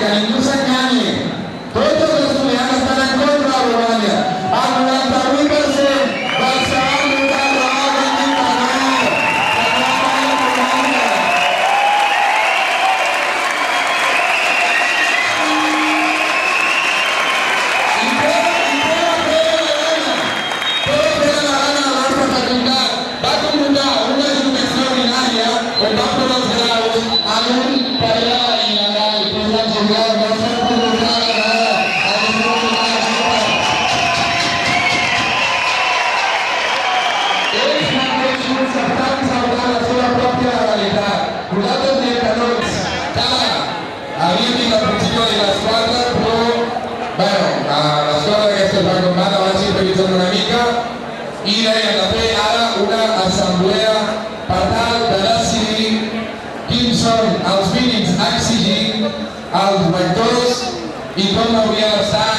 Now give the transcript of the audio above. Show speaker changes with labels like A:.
A: que ningú s'enganyi. Tots els estudiants estan en contra de Bolonya. El 98% dels que van votar no han dit que no. Havíem dit al principi de les 4, però l'escola d'aquesta recombada va ser revisant una mica i deien de fer ara una assemblea per tal de decidir quins són els mínims a exigir als rectors i com hauria d'estar